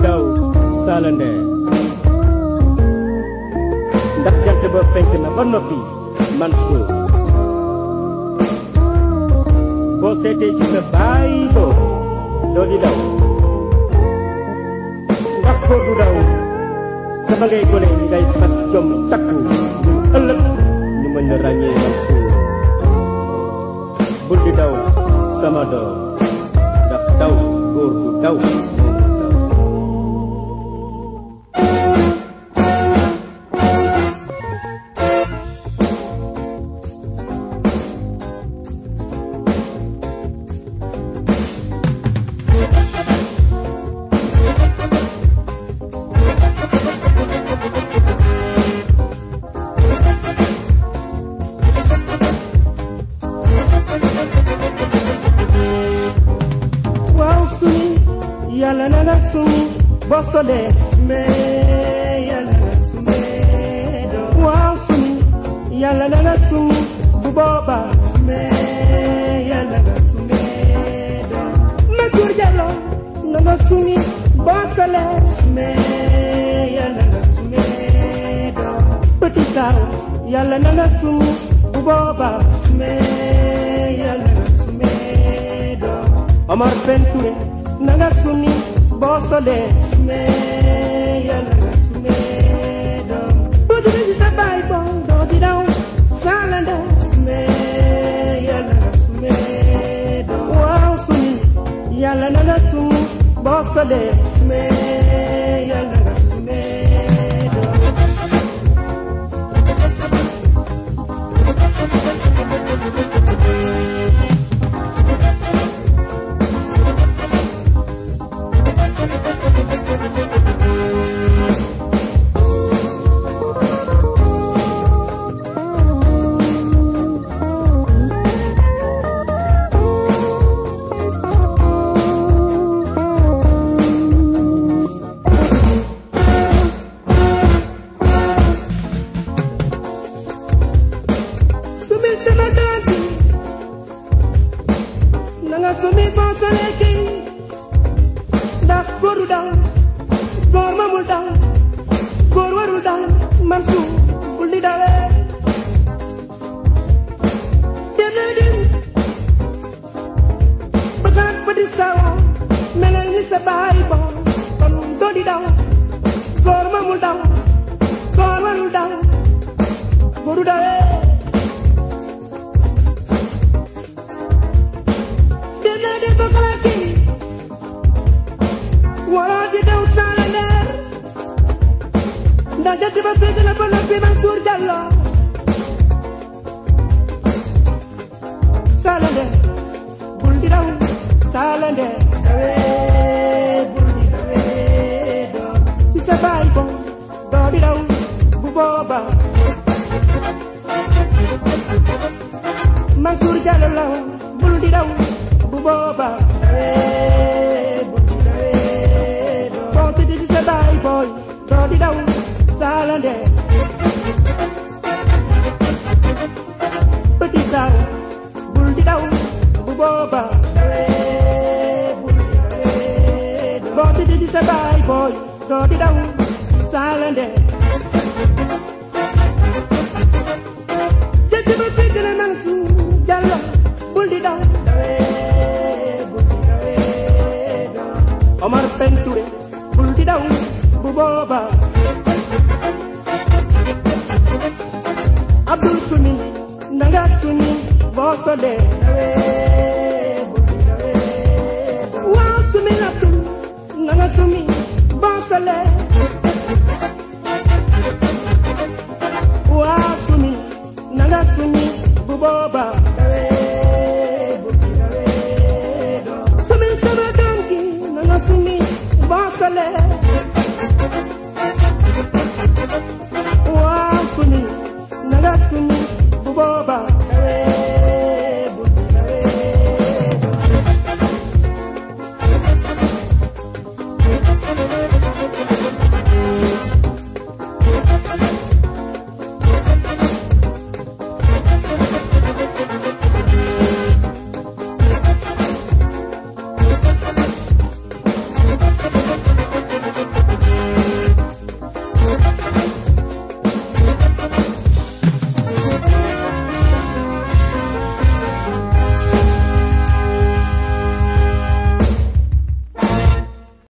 daw Salande ndax jant ba fenk na ba noppi Mansour boo seetee ci sa baay boo doo di daw ndax góor du daw sama ngay gone ngay fas jom takku ngir ëllëg ñu mën la ràññee Mansour bul di daw sama doom ndax daw góor du daw yàlla na nga sumi boo solee sume yàlla na nga sume doom waaw sumi yàlla na nga sumi bu boobaa sume yàlla na nga sume doom Mansour Diallo na nga sumi boo solee sume yàlla na nga sume doom Petit Saw yàlla na nga sumi bu boobaa sume yàlla na nga sume doom Omar Pentouré nanga sumi boo solee sume yàlla nga sume doom boo jógee ci sa baay boo doo di daw Salande sume yàlla nga sume doom waaw sumi yàlla na nga sumi boo solee sume yàlla nga sume doom nanga sumi boo solee kii ndax góor du daw góor mamul daw góor warul daw Mansour bul di dawee déedéet bëggaat Petit Saw melal ni sa baay boo kon doo di daw góor mamul daw góor warul daw góor du dawee waroo di daw Salande ndax jant ba fekk na ba noppi Mansour Diallo Salande bul di daw Salande dawee bul di dawee doom si sa baay bo doo di daw bu booba Mansour Diallo la bul di daw bu booba boy doo di daw Salande Petit Saw bul di daw bu booba bul di dawee boo si di sa baay boy doo di daw Salande jëj ba fekk na Mansour Diallo bul di daw bul di dawee Omar Pentouré bul di daw bu booba Abdul sumi nanga sumi boo solee dawee bul di dawee waaw sumi Abdul nanga sumi boo solee waaw sumi nanga sumi bu booba